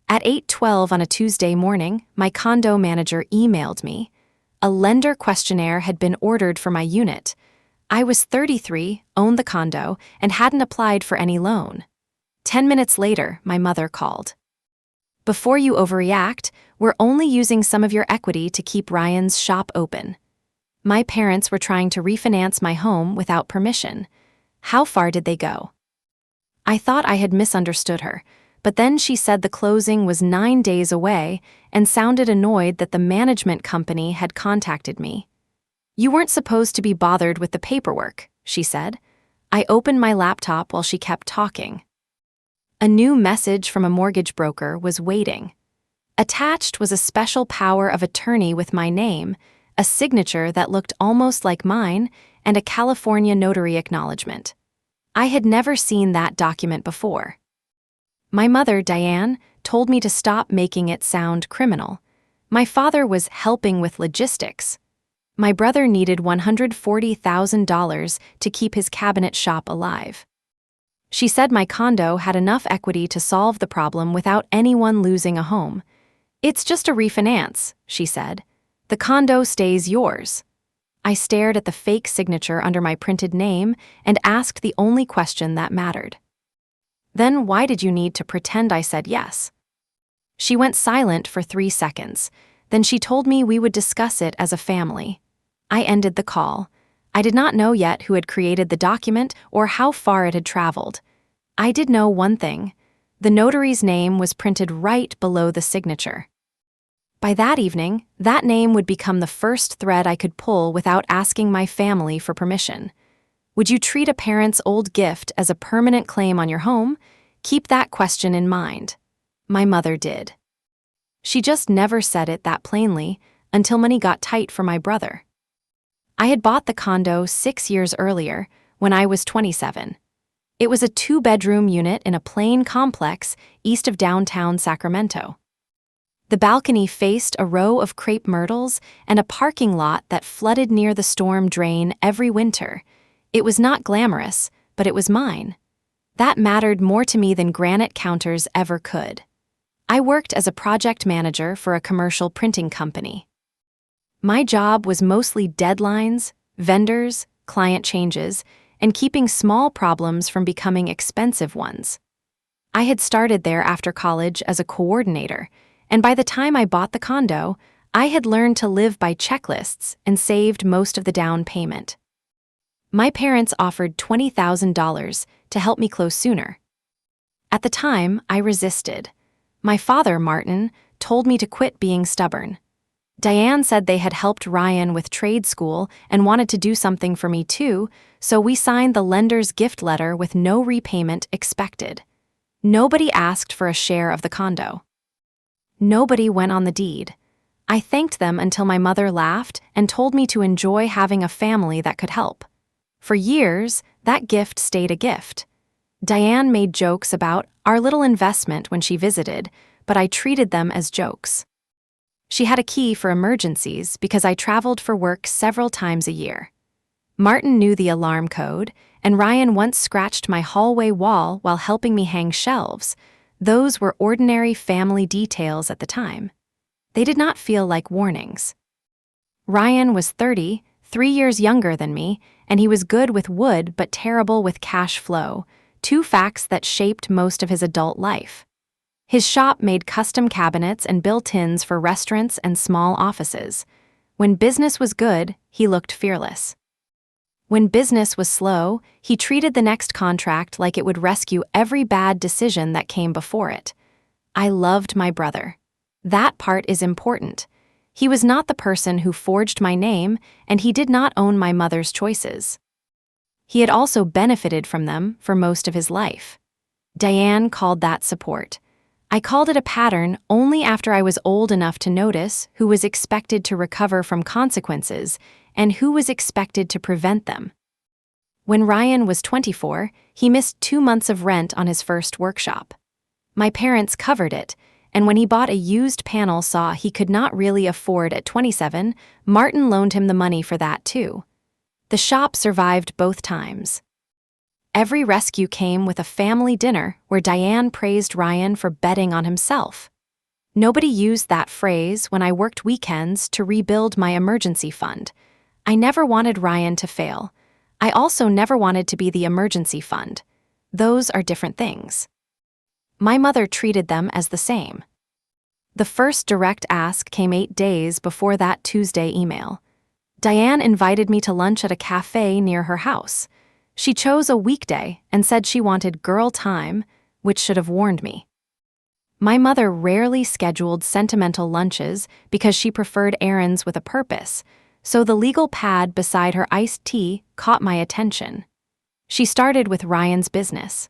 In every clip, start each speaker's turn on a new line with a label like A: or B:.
A: At 8:12 on a Tuesday morning, my condo manager emailed me. A lender questionnaire had been ordered for my unit. I was 33, owned the condo, and hadn't applied for any loan. 10 minutes later, my mother called. Before you overreact, we're only using some of your equity to keep Ryan's shop open. My parents were trying to refinance my home without permission. How far did they go? I thought I had misunderstood her, but then she said the closing was 9 days away and sounded annoyed that the management company had contacted me. You weren't supposed to be bothered with the paperwork, she said. I opened my laptop while she kept talking. A new message from a mortgage broker was waiting. Attached was a special power of attorney with my name, a signature that looked almost like mine, and a California notary acknowledgment. I had never seen that document before. My mother, Diane, told me to stop making it sound criminal. My father was helping with logistics. My brother needed $140,000 to keep his cabinet shop alive. She said my condo had enough equity to solve the problem without anyone losing a home. It's just a refinance, she said. The condo stays yours. I stared at the fake signature under my printed name and asked the only question that mattered. Then why did you need to pretend I said yes? She went silent for 3 seconds. Then she told me we would discuss it as a family. I ended the call. I did not know yet who had created the document or how far it had traveled. I did know one thing. The notary's name was printed right below the signature. By that evening, that name would become the first thread I could pull without asking my family for permission. Would you treat a parent's old gift as a permanent claim on your home? Keep that question in mind. My mother did. She just never said it that plainly until money got tight for my brother. I had bought the condo 6 years earlier, when I was 27. It was a 2-bedroom unit in a plain complex east of downtown Sacramento. The balcony faced a row of crepe myrtles and a parking lot that flooded near the storm drain every winter. It was not glamorous, but it was mine. That mattered more to me than granite counters ever could. I worked as a project manager for a commercial printing company. My job was mostly deadlines, vendors, client changes, and keeping small problems from becoming expensive ones. I had started there after college as a coordinator, and by the time I bought the condo, I had learned to live by checklists and saved most of the down payment. My parents offered $20,000 to help me close sooner. At the time, I resisted. My father, Martin, told me to quit being stubborn. Diane said they had helped Ryan with trade school and wanted to do something for me too, so we signed the lender's gift letter with no repayment expected. Nobody asked for a share of the condo. Nobody went on the deed. I thanked them until my mother laughed and told me to enjoy having a family that could help. For years, that gift stayed a gift. Diane made jokes about our little investment when she visited, but I treated them as jokes. She had a key for emergencies because I traveled for work several times a year. Martin knew the alarm code, and Ryan once scratched my hallway wall while helping me hang shelves. Those were ordinary family details at the time. They did not feel like warnings. Ryan was 30, 3 years younger than me, and he was good with wood but terrible with cash flow, 2 facts that shaped most of his adult life. His shop made custom cabinets and built-ins for restaurants and small offices. When business was good, he looked fearless. When business was slow, he treated the next contract like it would rescue every bad decision that came before it. I loved my brother. That part is important. He was not the person who forged my name, and he did not own my mother's choices. He had also benefited from them for most of his life. Diane called that support. I called it a pattern only after I was old enough to notice who was expected to recover from consequences and who was expected to prevent them. When Ryan was 24, he missed 2 months of rent on his first workshop. My parents covered it, and when he bought a used panel saw he could not really afford at 27, Martin loaned him the money for that too. The shop survived both times. Every rescue came with a family dinner where Diane praised Ryan for betting on himself. Nobody used that phrase when I worked weekends to rebuild my emergency fund. I never wanted Ryan to fail. I also never wanted to be the emergency fund. Those are different things. My mother treated them as the same. The first direct ask came 8 days before that Tuesday email. Diane invited me to lunch at a cafe near her house. She chose a weekday and said she wanted girl time, which should have warned me. My mother rarely scheduled sentimental lunches because she preferred errands with a purpose, so the legal pad beside her iced tea caught my attention. She started with Ryan's business.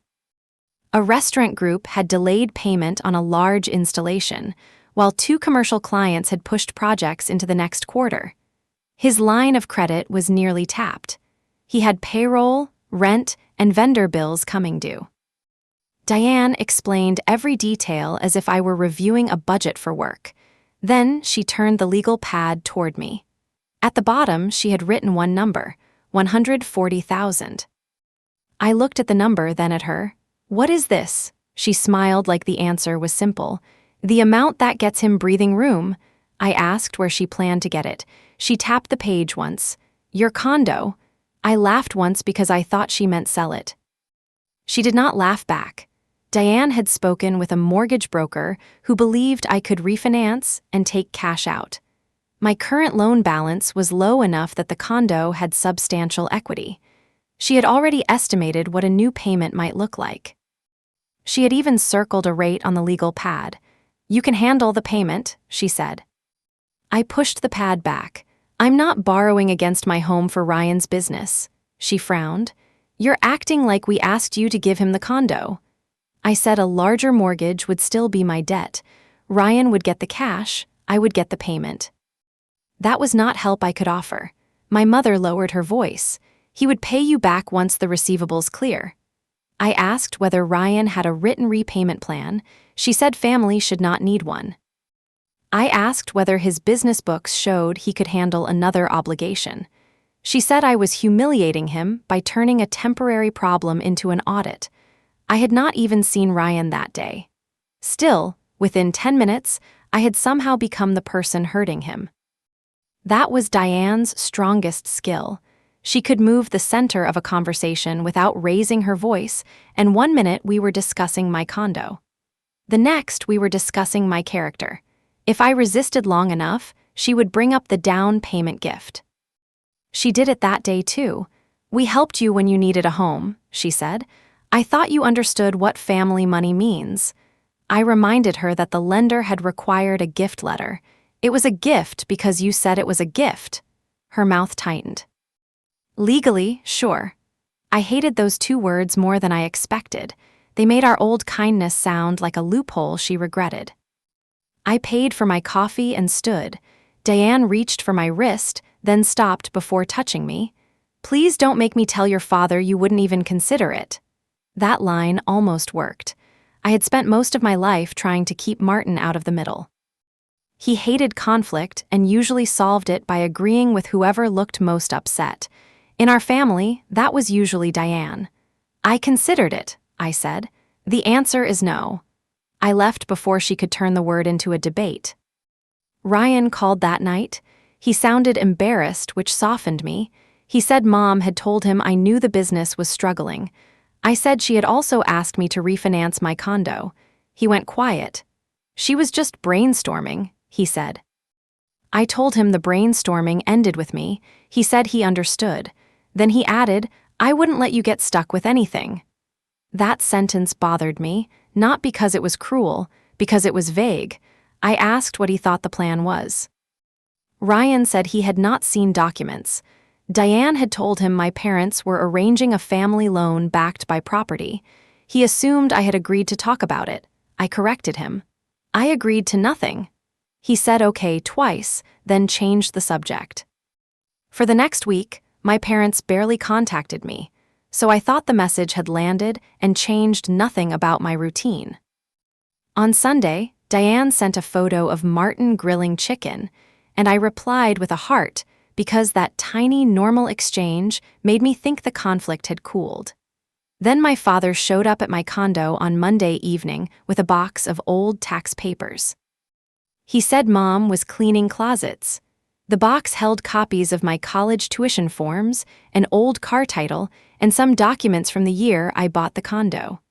A: A restaurant group had delayed payment on a large installation, while 2 commercial clients had pushed projects into the next quarter. His line of credit was nearly tapped. He had payroll, rent, and vendor bills coming due. Diane explained every detail as if I were reviewing a budget for work. Then she turned the legal pad toward me. At the bottom, she had written one number, $140,000. I looked at the number, then at her. "What is this?" She smiled like the answer was simple. "The amount that gets him breathing room." I asked where she planned to get it. She tapped the page once. "Your condo." I laughed once because I thought she meant sell it. She did not laugh back. Diane had spoken with a mortgage broker who believed I could refinance and take cash out. My current loan balance was low enough that the condo had substantial equity. She had already estimated what a new payment might look like. She had even circled a rate on the legal pad. "You can handle the payment," she said. I pushed the pad back. "I'm not borrowing against my home for Ryan's business." She frowned. "You're acting like we asked you to give him the condo." I said a larger mortgage would still be my debt. Ryan would get the cash, I would get the payment. That was not help I could offer. My mother lowered her voice. "He would pay you back once the receivables clear." I asked whether Ryan had a written repayment plan. She said family should not need one. I asked whether his business books showed he could handle another obligation. She said I was humiliating him by turning a temporary problem into an audit. I had not even seen Ryan that day. Still, within 10 minutes, I had somehow become the person hurting him. That was Diane's strongest skill. She could move the center of a conversation without raising her voice, and 1 minute we were discussing my condo. The next we were discussing my character. If I resisted long enough, she would bring up the down payment gift. She did it that day too. "We helped you when you needed a home," she said. "I thought you understood what family money means." I reminded her that the lender had required a gift letter. "It was a gift because you said it was a gift." Her mouth tightened. "Legally, sure." I hated those 2 words more than I expected. They made our old kindness sound like a loophole she regretted. I paid for my coffee and stood. Diane reached for my wrist, then stopped before touching me. "Please don't make me tell your father you wouldn't even consider it." That line almost worked. I had spent most of my life trying to keep Martin out of the middle. He hated conflict and usually solved it by agreeing with whoever looked most upset. In our family, that was usually Diane. "I considered it," I said. "The answer is no." I left before she could turn the word into a debate. Ryan called that night. He sounded embarrassed, which softened me. He said Mom had told him I knew the business was struggling. I said she had also asked me to refinance my condo. He went quiet. "She was just brainstorming," he said. I told him the brainstorming ended with me. He said he understood. Then he added, "I wouldn't let you get stuck with anything." That sentence bothered me, not because it was cruel, because it was vague. I asked what he thought the plan was. Ryan said he had not seen documents. Diane had told him my parents were arranging a family loan backed by property. He assumed I had agreed to talk about it. I corrected him. I agreed to nothing. He said okay twice, then changed the subject. For the next week, my parents barely contacted me, so I thought the message had landed and changed nothing about my routine. On Sunday, Diane sent a photo of Martin grilling chicken, and I replied with a heart because that tiny normal exchange made me think the conflict had cooled. Then my father showed up at my condo on Monday evening with a box of old tax papers. He said Mom was cleaning closets. The box held copies of my college tuition forms, an old car title, and some documents from the year I bought the condo.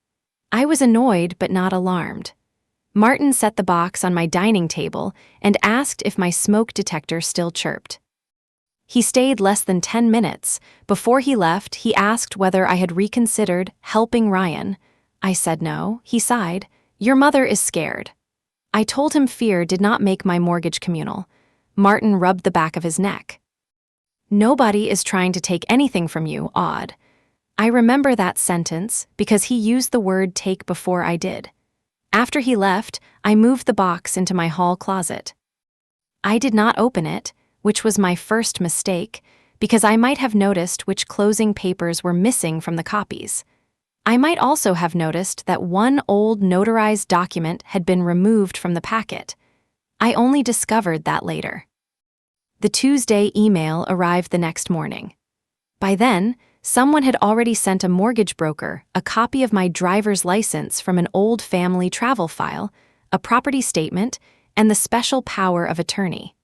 A: I was annoyed but not alarmed. Martin set the box on my dining table and asked if my smoke detector still chirped. He stayed less than 10 minutes. Before he left, he asked whether I had reconsidered helping Ryan. I said no. He sighed. Your mother is scared. I told him fear did not make my mortgage communal. Martin rubbed the back of his neck. Nobody is trying to take anything from you, Aud. I remember that sentence because he used the word take before I did. After he left, I moved the box into my hall closet. I did not open it, which was my first mistake, because I might have noticed which closing papers were missing from the copies. I might also have noticed that one old notarized document had been removed from the packet. I only discovered that later. The Tuesday email arrived the next morning. By then, someone had already sent a mortgage broker a copy of my driver's license from an old family travel file, a property statement, and the special power of attorney.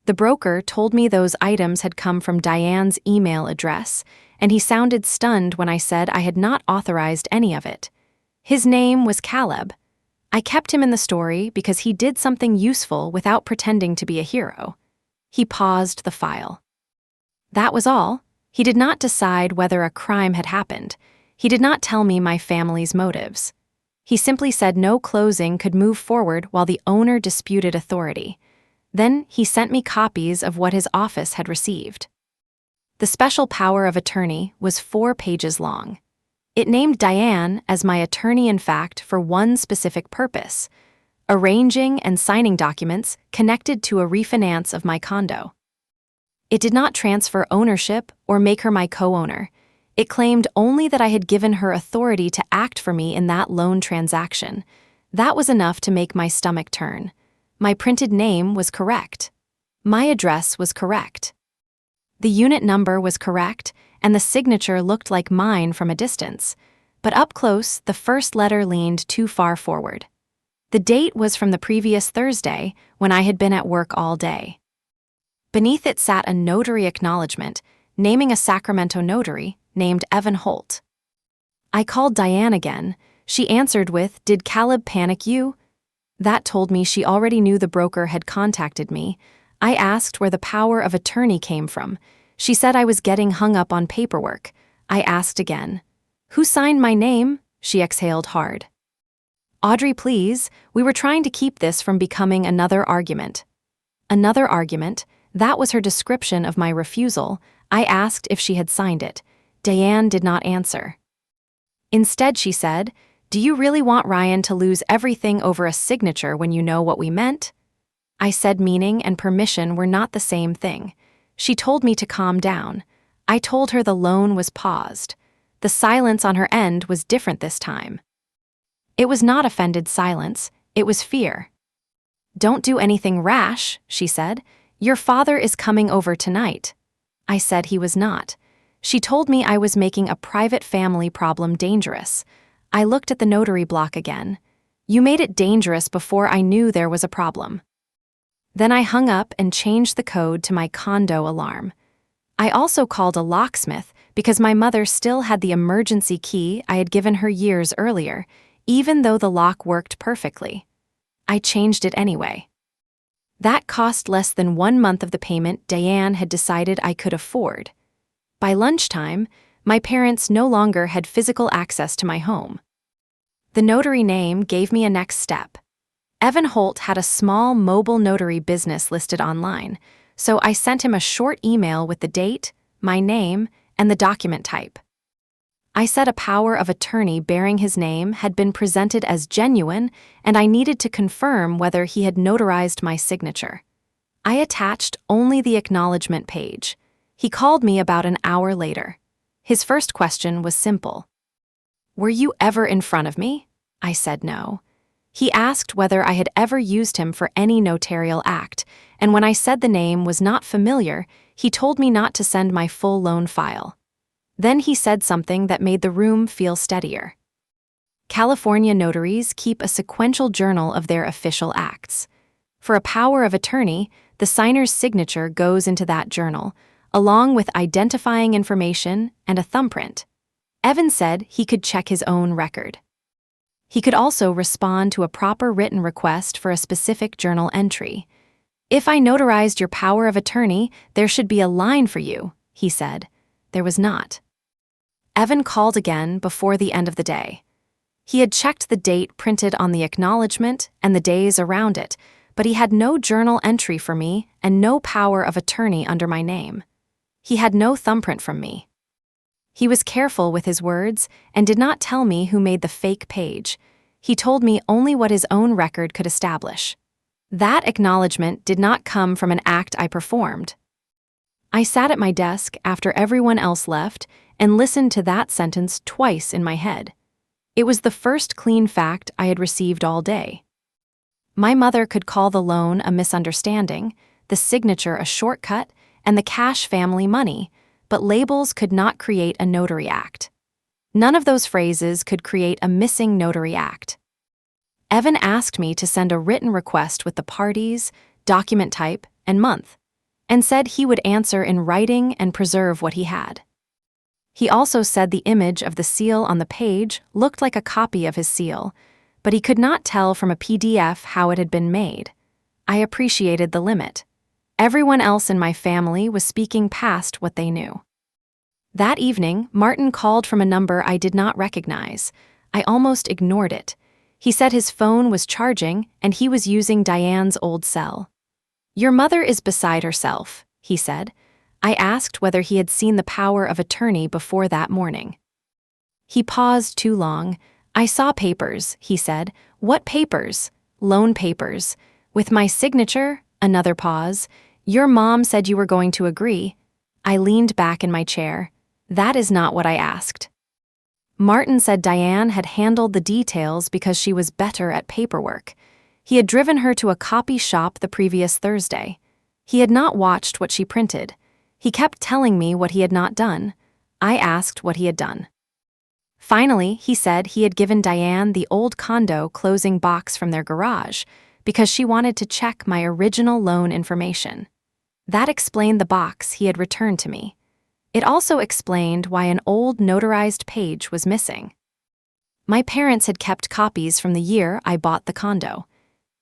A: The broker told me those items had come from Diane's email address, and he sounded stunned when I said I had not authorized any of it. His name was Caleb. I kept him in the story because he did something useful without pretending to be a hero. He paused the file. That was all. He did not decide whether a crime had happened. He did not tell me my family's motives. He simply said no closing could move forward while the owner disputed authority. Then he sent me copies of what his office had received. The special power of attorney was 4 pages long. It named Diane as my attorney-in-fact for one specific purpose: arranging and signing documents connected to a refinance of my condo. It did not transfer ownership or make her my co-owner. It claimed only that I had given her authority to act for me in that loan transaction. That was enough to make my stomach turn. My printed name was correct. My address was correct. The unit number was correct, and the signature looked like mine from a distance. But up close, the first letter leaned too far forward. The date was from the previous Thursday, when I had been at work all day. Beneath it sat a notary acknowledgment, naming a Sacramento notary named Evan Holt. I called Diane again. She answered with, "Did Caleb panic you?" That told me she already knew the broker had contacted me. I asked where the power of attorney came from. She said I was getting hung up on paperwork. I asked again. "Who signed my name?" She exhaled hard. "Audrey, please, we were trying to keep this from becoming another argument." Another argument? That was her description of my refusal. I asked if she had signed it. Diane did not answer. Instead, she said, "Do you really want Ryan to lose everything over a signature when you know what we meant?" I said meaning and permission were not the same thing. She told me to calm down. I told her the loan was paused. The silence on her end was different this time. It was not offended silence, it was fear. "Don't do anything rash," she said. "Your father is coming over tonight." I said he was not. She told me I was making a private family problem dangerous. I looked at the notary block again. "You made it dangerous before I knew there was a problem." Then I hung up and changed the code to my condo alarm. I also called a locksmith because my mother still had the emergency key I had given her years earlier, even though the lock worked perfectly. I changed it anyway. That cost less than 1 month of the payment Diane had decided I could afford. By lunchtime, my parents no longer had physical access to my home. The notary name gave me a next step. Evan Holt had a small mobile notary business listed online, so I sent him a short email with the date, my name, and the document type. I said a power of attorney bearing his name had been presented as genuine, and I needed to confirm whether he had notarized my signature. I attached only the acknowledgment page. He called me about an hour later. His first question was simple. "Were you ever in front of me?" I said no. He asked whether I had ever used him for any notarial act, and when I said the name was not familiar, he told me not to send my full loan file. Then he said something that made the room feel steadier. California notaries keep a sequential journal of their official acts. For a power of attorney, the signer's signature goes into that journal, along with identifying information and a thumbprint. Evan said he could check his own record. He could also respond to a proper written request for a specific journal entry. "If I notarized your power of attorney, there should be a line for you," he said. There was not. Evan called again before the end of the day. He had checked the date printed on the acknowledgment and the days around it, but he had no journal entry for me and no power of attorney under my name. He had no thumbprint from me. He was careful with his words and did not tell me who made the fake page. He told me only what his own record could establish. That acknowledgment did not come from an act I performed. I sat at my desk after everyone else left and listened to that sentence twice in my head. It was the first clean fact I had received all day. My mother could call the loan a misunderstanding, the signature a shortcut, and the cash family money, but labels could not create a notary act. None of those phrases could create a missing notary act. Evan asked me to send a written request with the parties, document type, and month, and said he would answer in writing and preserve what he had. He also said the image of the seal on the page looked like a copy of his seal, but he could not tell from a PDF how it had been made. I appreciated the limit. Everyone else in my family was speaking past what they knew. That evening, Martin called from a number I did not recognize. I almost ignored it. He said his phone was charging and he was using Diane's old cell. "Your mother is beside herself," he said. I asked whether he had seen the power of attorney before that morning. He paused too long. "I saw papers," he said. "What papers?" "Loan papers. With my signature?" Another pause. "Your mom said you were going to agree." I leaned back in my chair. "That is not what I asked." Martin said Diane had handled the details because she was better at paperwork. He had driven her to a copy shop the previous Thursday. He had not watched what she printed. He kept telling me what he had not done. I asked what he had done. Finally, he said he had given Diane the old condo closing box from their garage because she wanted to check my original loan information. That explained the box he had returned to me. It also explained why an old notarized page was missing. My parents had kept copies from the year I bought the condo.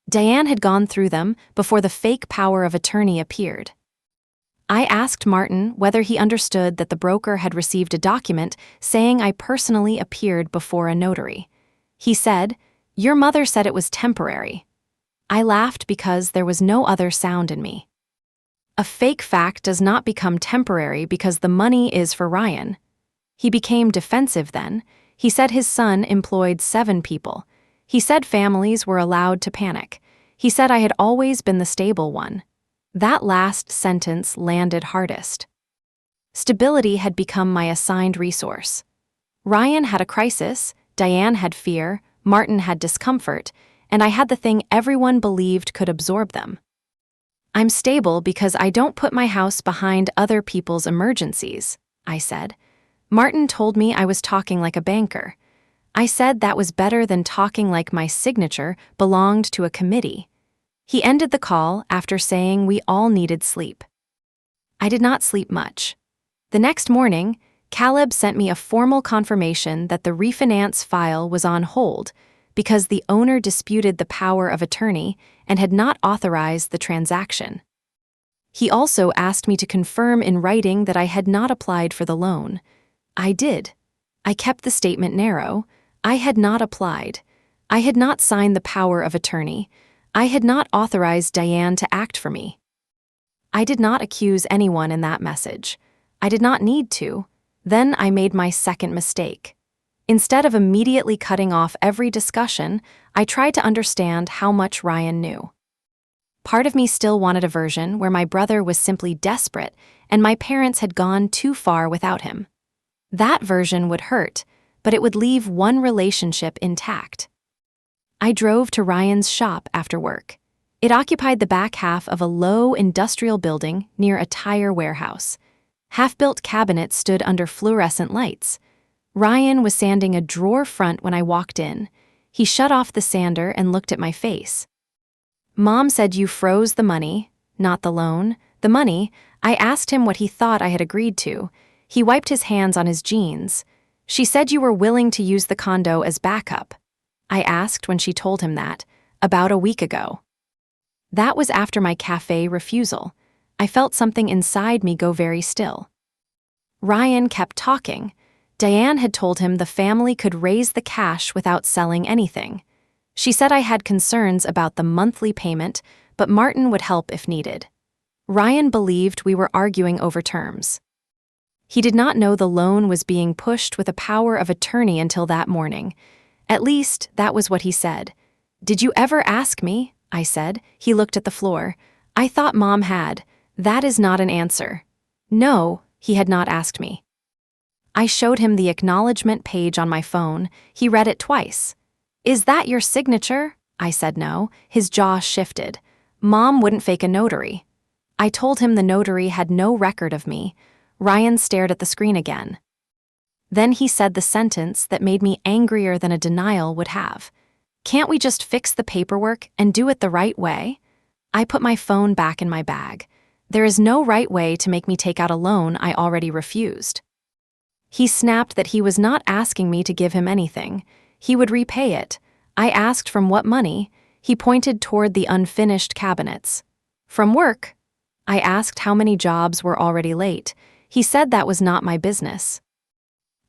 A: Diane had gone through them before the fake power of attorney appeared. I asked Martin whether he understood that the broker had received a document saying I personally appeared before a notary. He said, "Your mother said it was temporary." I laughed because there was no other sound in me. A fake fact does not become temporary because the money is for Ryan. He became defensive then. He said his son employed 7 people. He said families were allowed to panic. He said I had always been the stable one. That last sentence landed hardest. Stability had become my assigned resource. Ryan had a crisis, Diane had fear, Martin had discomfort, and I had the thing everyone believed could absorb them. "I'm stable because I don't put my house behind other people's emergencies," I said. Martin told me I was talking like a banker. I said that was better than talking like my signature belonged to a committee. He ended the call after saying we all needed sleep. I did not sleep much. The next morning, Caleb sent me a formal confirmation that the refinance file was on hold because the owner disputed the power of attorney and had not authorized the transaction. He also asked me to confirm in writing that I had not applied for the loan. I did. I kept the statement narrow. I had not applied. I had not signed the power of attorney. I had not authorized Diane to act for me. I did not accuse anyone in that message. I did not need to. Then I made my second mistake. Instead of immediately cutting off every discussion, I tried to understand how much Ryan knew. Part of me still wanted a version where my brother was simply desperate and my parents had gone too far without him. That version would hurt, but it would leave one relationship intact. I drove to Ryan's shop after work. It occupied the back half of a low industrial building near a tire warehouse. Half-built cabinets stood under fluorescent lights. Ryan was sanding a drawer front when I walked in. He shut off the sander and looked at my face. Mom said you froze the money, not the loan. The money, I asked him what he thought I had agreed to. He wiped his hands on his jeans. She said you were willing to use the condo as backup. I asked when she told him that, about a week ago. That was after my cafe refusal. I felt something inside me go very still. Ryan kept talking. Diane had told him the family could raise the cash without selling anything. She said I had concerns about the monthly payment, but Martin would help if needed. Ryan believed we were arguing over terms. He did not know the loan was being pushed with a power of attorney until that morning. At least, that was what he said. "Did you ever ask me?" I said. He looked at the floor. "I thought Mom had. That is not an answer." No, he had not asked me. I showed him the acknowledgment page on my phone. He read it twice. "Is that your signature?" I said no. His jaw shifted. Mom wouldn't fake a notary. I told him the notary had no record of me. Ryan stared at the screen again. Then he said the sentence that made me angrier than a denial would have. "Can't we just fix the paperwork and do it the right way?" I put my phone back in my bag. There is no right way to make me take out a loan I already refused. He snapped that he was not asking me to give him anything. He would repay it. I asked from what money. He pointed toward the unfinished cabinets. "From work." I asked how many jobs were already late. He said that was not my business.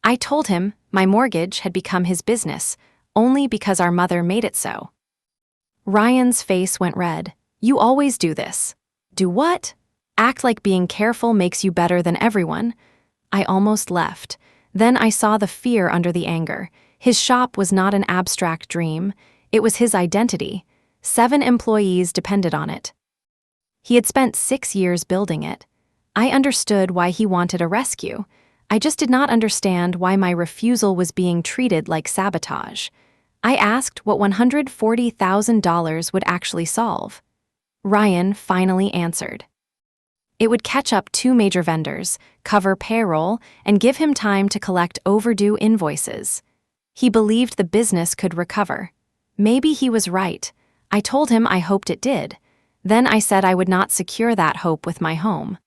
A: I told him my mortgage had become his business, only because our mother made it so. Ryan's face went red. "You always do this." "Do what?" "Act like being careful makes you better than everyone." I almost left. Then I saw the fear under the anger. His shop was not an abstract dream. It was his identity. 7 employees depended on it. He had spent 6 years building it. I understood why he wanted a rescue. I just did not understand why my refusal was being treated like sabotage. I asked what $140,000 would actually solve. Ryan finally answered. It would catch up 2 major vendors, cover payroll, and give him time to collect overdue invoices. He believed the business could recover. Maybe he was right. I told him I hoped it did. Then I said I would not secure that hope with my home.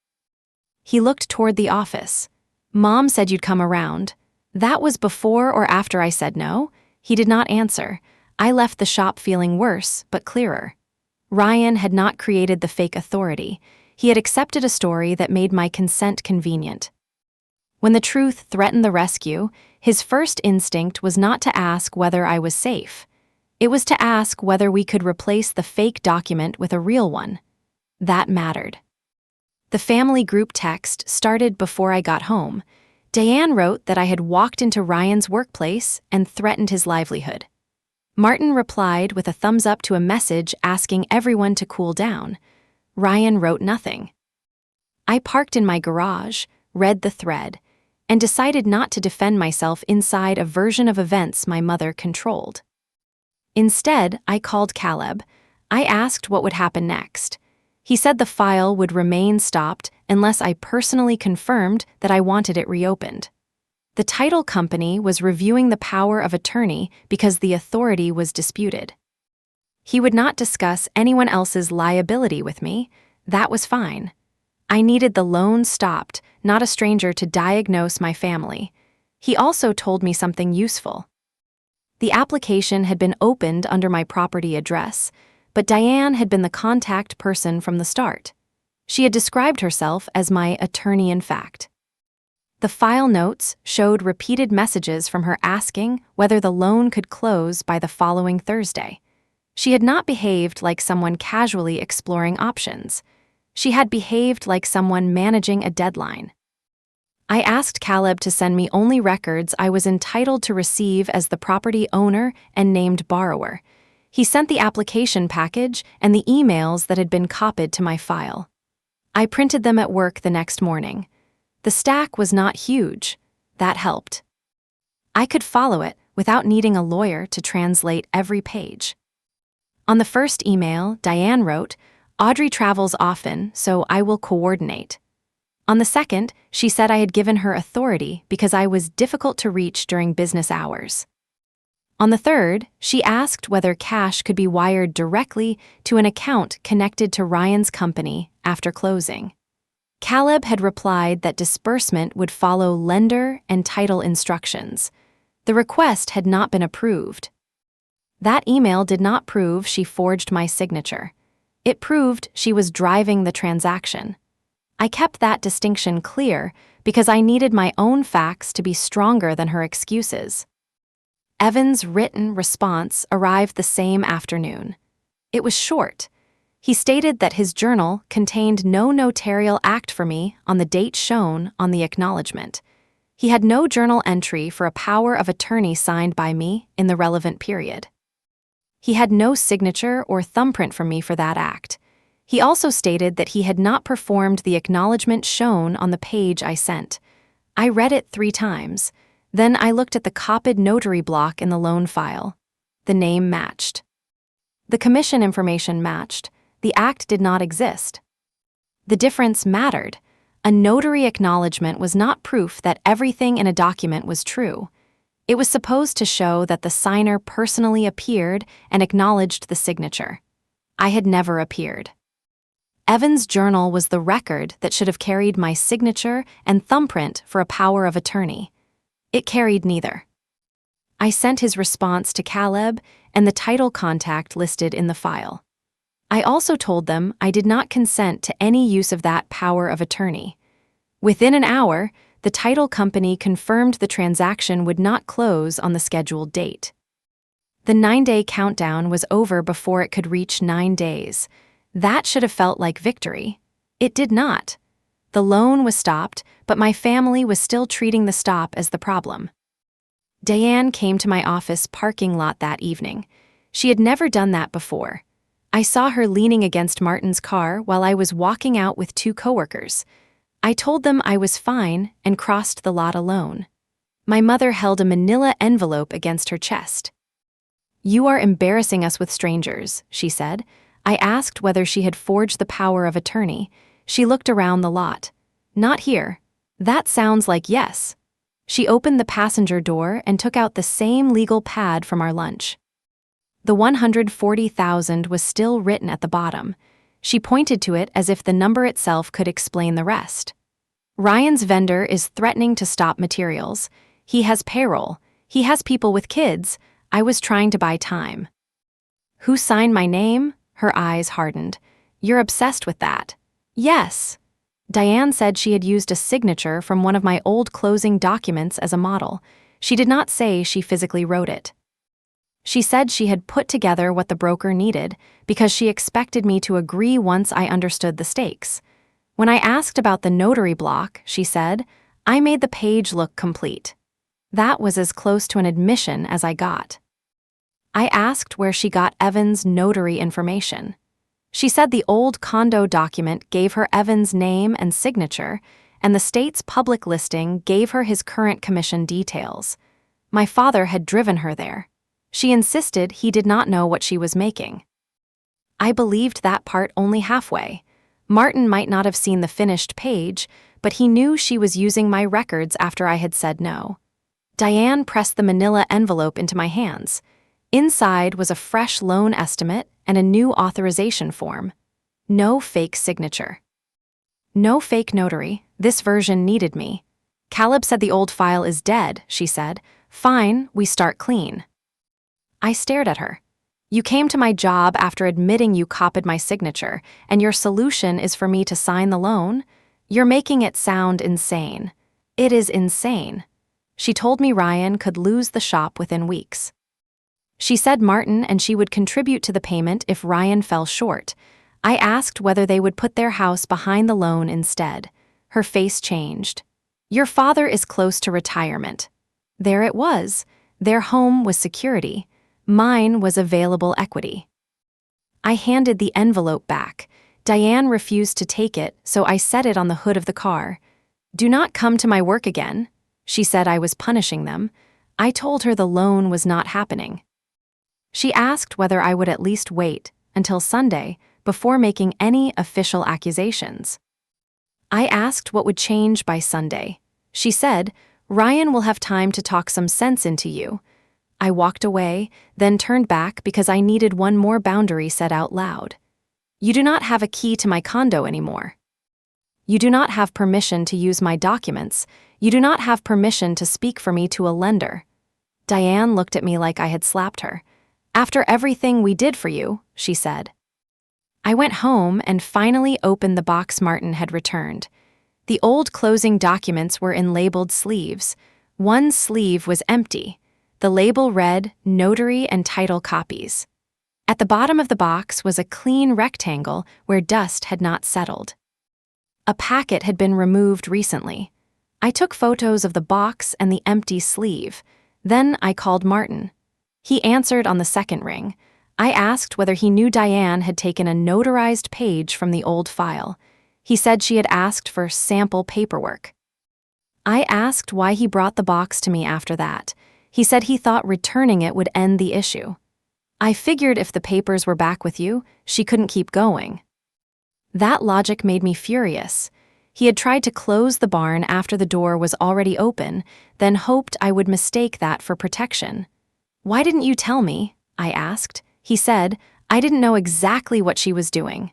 A: He looked toward the office. "Mom said you'd come around." That was before or after I said no? He did not answer. I left the shop feeling worse, but clearer. Ryan had not created the fake authority. He had accepted a story that made my consent convenient. When the truth threatened the rescue, his first instinct was not to ask whether I was safe. It was to ask whether we could replace the fake document with a real one. That mattered. The family group text started before I got home. Diane wrote that I had walked into Ryan's workplace and threatened his livelihood. Martin replied with a thumbs up to a message asking everyone to cool down. Ryan wrote nothing. I parked in my garage, read the thread, and decided not to defend myself inside a version of events my mother controlled. Instead, I called Caleb. I asked what would happen next. He said the file would remain stopped unless I personally confirmed that I wanted it reopened. The title company was reviewing the power of attorney because the authority was disputed. He would not discuss anyone else's liability with me. That was fine. I needed the loan stopped, not a stranger to diagnose my family. He also told me something useful. The application had been opened under my property address, but Diane had been the contact person from the start. She had described herself as my attorney-in-fact. The file notes showed repeated messages from her asking whether the loan could close by the following Thursday. She had not behaved like someone casually exploring options. She had behaved like someone managing a deadline. I asked Caleb to send me only records I was entitled to receive as the property owner and named borrower. He sent the application package and the emails that had been copied to my file. I printed them at work the next morning. The stack was not huge. That helped. I could follow it without needing a lawyer to translate every page. On the first email, Diane wrote, "Audrey travels often, so I will coordinate." On the second, she said I had given her authority because I was difficult to reach during business hours. On the third, she asked whether cash could be wired directly to an account connected to Ryan's company after closing. Caleb had replied that disbursement would follow lender and title instructions. The request had not been approved. That email did not prove she forged my signature. It proved she was driving the transaction. I kept that distinction clear because I needed my own facts to be stronger than her excuses. Evan's written response arrived the same afternoon. It was short. He stated that his journal contained no notarial act for me on the date shown on the acknowledgment. He had no journal entry for a power of attorney signed by me in the relevant period. He had no signature or thumbprint from me for that act. He also stated that he had not performed the acknowledgment shown on the page I sent. I read it 3 times. Then I looked at the copied notary block in the loan file. The name matched. The commission information matched. The act did not exist. The difference mattered. A notary acknowledgment was not proof that everything in a document was true. It was supposed to show that the signer personally appeared and acknowledged the signature. I had never appeared. Evan's journal was the record that should have carried my signature and thumbprint for a power of attorney. It carried neither. I sent his response to Caleb and the title contact listed in the file. I also told them I did not consent to any use of that power of attorney. Within an hour, the title company confirmed the transaction would not close on the scheduled date. The 9-day countdown was over before it could reach 9 days. That should have felt like victory. It did not. The loan was stopped, but my family was still treating the stop as the problem. Diane came to my office parking lot that evening. She had never done that before. I saw her leaning against Martin's car while I was walking out with 2 coworkers. I told them I was fine and crossed the lot alone. My mother held a manila envelope against her chest. "You are embarrassing us with strangers," she said. I asked whether she had forged the power of attorney. She looked around the lot. "Not here." "That sounds like yes." She opened the passenger door and took out the same legal pad from our lunch. The $140,000 was still written at the bottom. She pointed to it as if the number itself could explain the rest. "Ryan's vendor is threatening to stop materials. He has payroll. He has people with kids. I was trying to buy time." "Who signed my name?" Her eyes hardened. "You're obsessed with that." "Yes." Diane said she had used a signature from one of my old closing documents as a model. She did not say she physically wrote it. She said she had put together what the broker needed because she expected me to agree once I understood the stakes. When I asked about the notary block, she said, "I made the page look complete." That was as close to an admission as I got. I asked where she got Evan's notary information. She said the old Condo document gave her Evan's name and signature, and the state's public listing gave her his current commission details. My father had driven her there. She insisted he did not know what she was making. I believed that part only halfway. Martin might not have seen the finished page, but he knew she was using my records after I had said no. Diane pressed the manila envelope into my hands. Inside was a fresh loan estimate and a new authorization form. No fake signature. No fake notary. This version needed me. "Caleb said the old file is dead," she said. "Fine, we start clean." I stared at her. "You came to my job after admitting you copied my signature, and your solution is for me to sign the loan? You're making it sound insane." "It is insane." She told me Ryan could lose the shop within weeks. She said Martin and she would contribute to the payment if Ryan fell short. I asked whether they would put their house behind the loan instead. Her face changed. "Your father is close to retirement." There it was. Their home was security. Mine was available equity. I handed the envelope back. Diane refused to take it, so I set it on the hood of the car. "Do not come to my work again." She said I was punishing them. I told her the loan was not happening. She asked whether I would at least wait until Sunday before making any official accusations. I asked what would change by Sunday. She said, "Ryan will have time to talk some sense into you." I walked away, then turned back because I needed one more boundary said out loud. You do not have a key to my condo anymore. You do not have permission to use my documents. You do not have permission to speak for me to a lender. Diane looked at me like I had slapped her. After everything we did for you, she said. I went home and finally opened the box Martin had returned. The old closing documents were in labeled sleeves. One sleeve was empty. The label read, Notary and title copies. At the bottom of the box was a clean rectangle where dust had not settled. A packet had been removed recently. I took photos of the box and the empty sleeve. Then I called Martin. He answered on the second ring. I asked whether he knew Diane had taken a notarized page from the old file. He said she had asked for sample paperwork. I asked why he brought the box to me after that. He said he thought returning it would end the issue. I figured if the papers were back with you, she couldn't keep going. That logic made me furious. He had tried to close the barn after the door was already open, then hoped I would mistake that for protection. Why didn't you tell me? I asked. He said, I didn't know exactly what she was doing.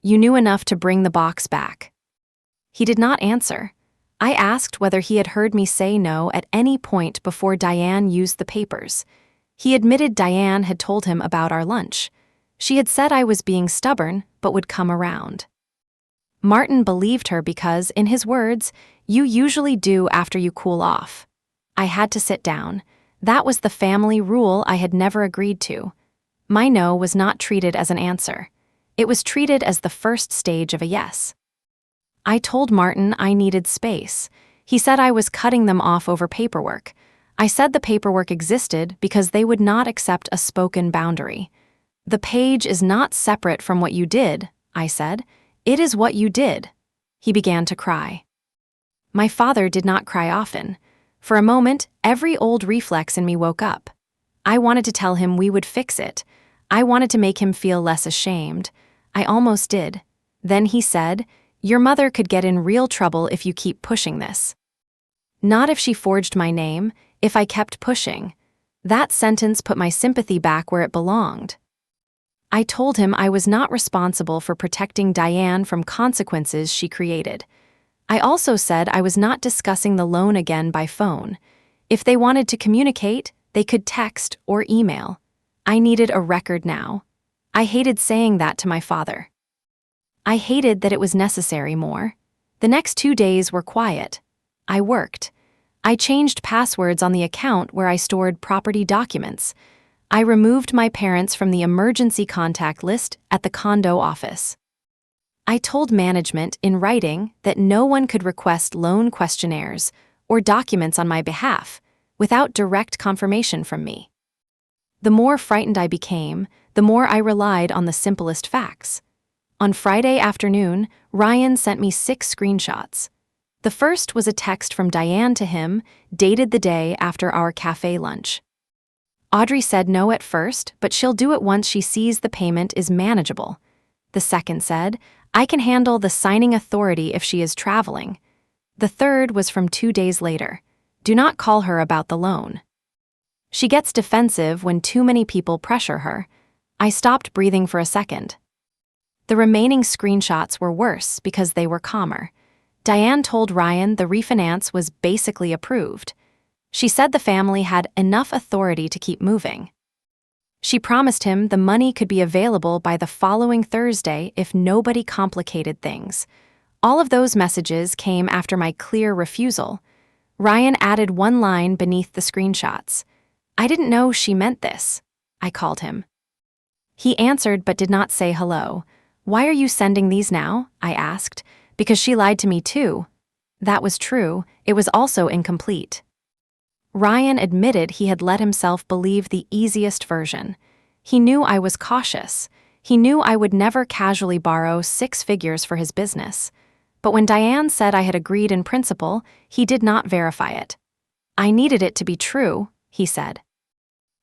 A: You knew enough to bring the box back. He did not answer. I asked whether he had heard me say no at any point before Diane used the papers. He admitted Diane had told him about our lunch. She had said I was being stubborn, but would come around. Martin believed her because, in his words, you usually do after you cool off. I had to sit down. That was the family rule I had never agreed to. My no was not treated as an answer. It was treated as the first stage of a yes. I told Martin I needed space. He said I was cutting them off over paperwork. I said the paperwork existed because they would not accept a spoken boundary. The page is not separate from what you did, I said. It is what you did. He began to cry. My father did not cry often. For a moment, every old reflex in me woke up. I wanted to tell him we would fix it. I wanted to make him feel less ashamed. I almost did. Then he said, your mother could get in real trouble if you keep pushing this. Not if she forged my name, if I kept pushing. That sentence put my sympathy back where it belonged. I told him I was not responsible for protecting Diane from consequences she created. I also said I was not discussing the loan again by phone. If they wanted to communicate, they could text or email. I needed a record now. I hated saying that to my father. I hated that it was necessary more. The next 2 days were quiet. I worked. I changed passwords on the account where I stored property documents. I removed my parents from the emergency contact list at the condo office. I told management in writing that no one could request loan questionnaires or documents on my behalf without direct confirmation from me. The more frightened I became, the more I relied on the simplest facts. On Friday afternoon, Ryan sent me 6 screenshots. The first was a text from Diane to him, dated the day after our cafe lunch. Audrey said no at first, but she'll do it once she sees the payment is manageable. The second said, I can handle the signing authority if she is traveling. The third was from 2 days later. Do not call her about the loan. She gets defensive when too many people pressure her. I stopped breathing for a second. The remaining screenshots were worse because they were calmer. Diane told Ryan the refinance was basically approved. She said the family had enough authority to keep moving. She promised him the money could be available by the following Thursday if nobody complicated things. All of those messages came after my clear refusal. Ryan added one line beneath the screenshots. I didn't know she meant this. I called him. He answered but did not say hello. Why are you sending these now? I asked. Because she lied to me too. That was true. It was also incomplete. Ryan admitted he had let himself believe the easiest version. He knew I was cautious. He knew I would never casually borrow 6 figures for his business. But when Diane said I had agreed in principle, he did not verify it. I needed it to be true, he said.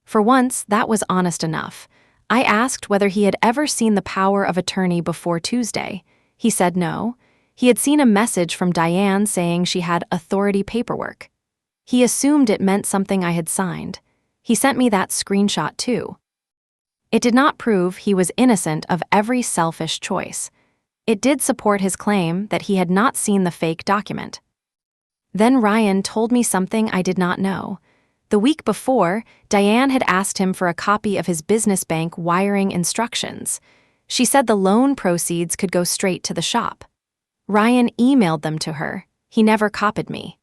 A: For once, that was honest enough. I asked whether he had ever seen the power of attorney before Tuesday. He said no. He had seen a message from Diane saying she had authority paperwork. He assumed it meant something I had signed. He sent me that screenshot too. It did not prove he was innocent of every selfish choice. It did support his claim that he had not seen the fake document. Then Ryan told me something I did not know. The week before, Diane had asked him for a copy of his business bank wiring instructions. She said the loan proceeds could go straight to the shop. Ryan emailed them to her. He never copied me.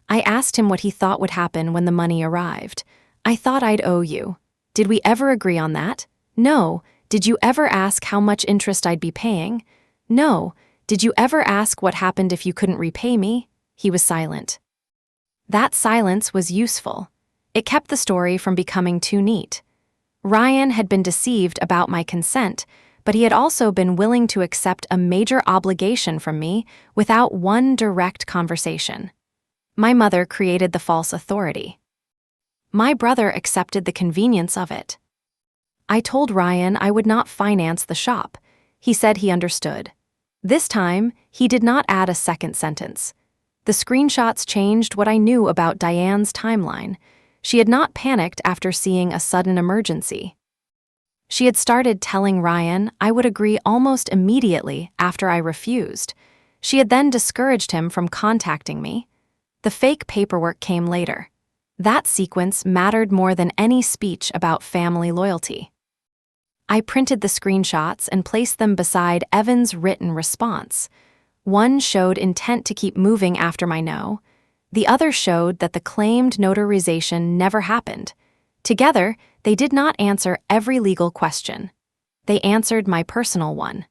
A: I asked him what he thought would happen when the money arrived. I thought I'd owe you. Did we ever agree on that? No. Did you ever ask how much interest I'd be paying? No. Did you ever ask what happened if you couldn't repay me? He was silent. That silence was useful. It kept the story from becoming too neat. Ryan had been deceived about my consent, but he had also been willing to accept a major obligation from me without one direct conversation. My mother created the false authority. My brother accepted the convenience of it. I told Ryan I would not finance the shop. He said he understood. This time, he did not add a second sentence. The screenshots changed what I knew about Diane's timeline. She had not panicked after seeing a sudden emergency. She had started telling Ryan I would agree almost immediately after I refused. She had then discouraged him from contacting me. The fake paperwork came later. That sequence mattered more than any speech about family loyalty. I printed the screenshots and placed them beside Evan's written response. One showed intent to keep moving after my no. The other showed that the claimed notarization never happened. Together, they did not answer every legal question. They answered my personal one.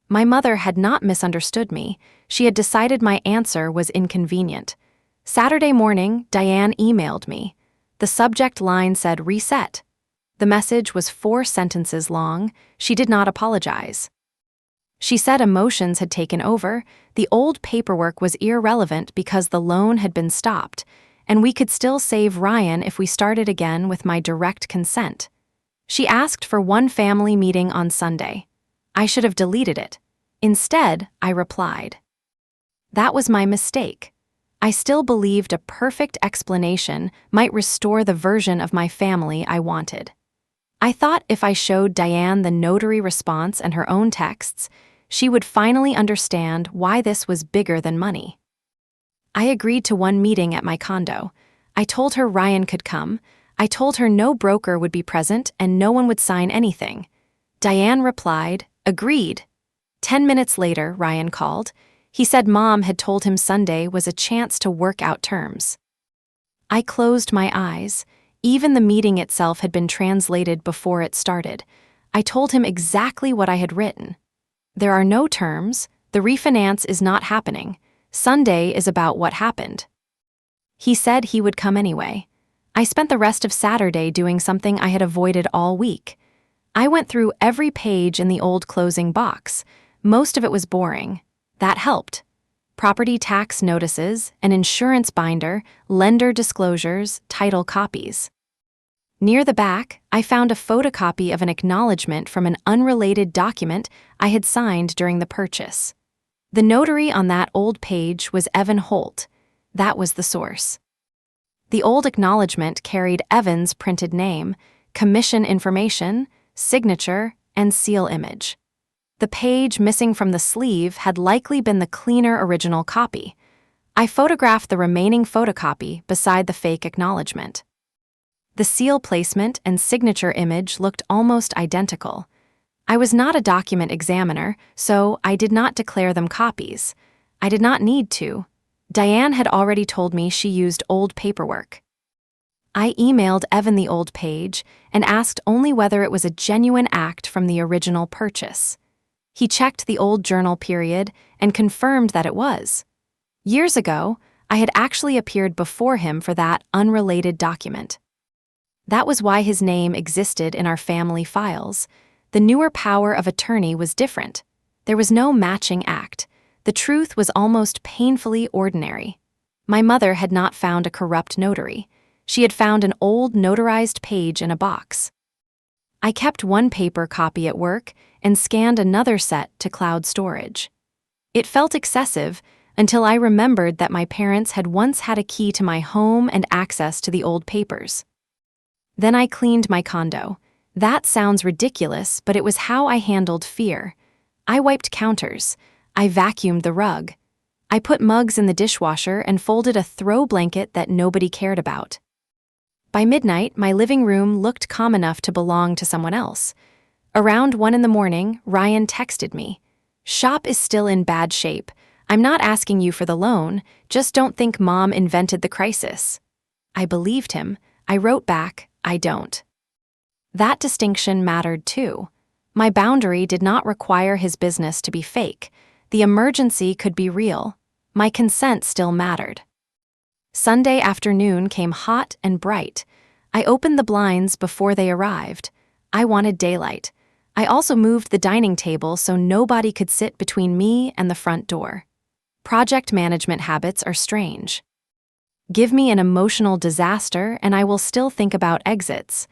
A: My mother had not misunderstood me. She had decided my answer was inconvenient. Saturday morning, Diane emailed me. The subject line said reset. The message was 4 sentences long. She did not apologize. She said emotions had taken over, the old paperwork was irrelevant because the loan had been stopped, and we could still save Ryan if we started again with my direct consent. She asked for one family meeting on Sunday. I should have deleted it. Instead, I replied. That was my mistake. I still believed a perfect explanation might restore the version of my family I wanted. I thought if I showed Diane the notary response and her own texts, she would finally understand why this was bigger than money. I agreed to one meeting at my condo. I told her Ryan could come. I told her no broker would be present and no one would sign anything. Diane replied, agreed. 10 minutes later, Ryan called. He said Mom had told him Sunday was a chance to work out terms. I closed my eyes. Even the meeting itself had been translated before it started. I told him exactly what I had written. There are no terms. The refinance is not happening. Sunday is about what happened. He said he would come anyway. I spent the rest of Saturday doing something I had avoided all week. I went through every page in the old closing box. Most of it was boring. That helped. Property tax notices, an insurance binder, lender disclosures, title copies. Near the back, I found a photocopy of an acknowledgment from an unrelated document I had signed during the purchase. The notary on that old page was Evan Holt. That was the source. The old acknowledgment carried Evan's printed name, commission information, signature, and seal image. The page missing from the sleeve had likely been the cleaner original copy. I photographed the remaining photocopy beside the fake acknowledgment. The seal placement and signature image looked almost identical. I was not a document examiner, so I did not declare them copies. I did not need to. Diane had already told me she used old paperwork. I emailed Evan the old page and asked only whether it was a genuine act from the original purchase. He checked the old journal period and confirmed that it was. Years ago, I had actually appeared before him for that unrelated document. That was why his name existed in our family files. The newer power of attorney was different. There was no matching act. The truth was almost painfully ordinary. My mother had not found a corrupt notary. She had found an old notarized page in a box. I kept one paper copy at work and scanned another set to cloud storage. It felt excessive until I remembered that my parents had once had a key to my home and access to the old papers. Then I cleaned my condo. That sounds ridiculous, but it was how I handled fear. I wiped counters. I vacuumed the rug. I put mugs in the dishwasher and folded a throw blanket that nobody cared about. By midnight, my living room looked calm enough to belong to someone else. Around 1 a.m, Ryan texted me. "Shop is still in bad shape. I'm not asking you for the loan, just don't think Mom invented the crisis." I believed him. I wrote back, "I don't." That distinction mattered too. My boundary did not require his business to be fake. The emergency could be real. My consent still mattered. Sunday afternoon came hot and bright. I opened the blinds before they arrived. I wanted daylight. I also moved the dining table so nobody could sit between me and the front door. Project management habits are strange. Give me an emotional disaster and I will still think about exits.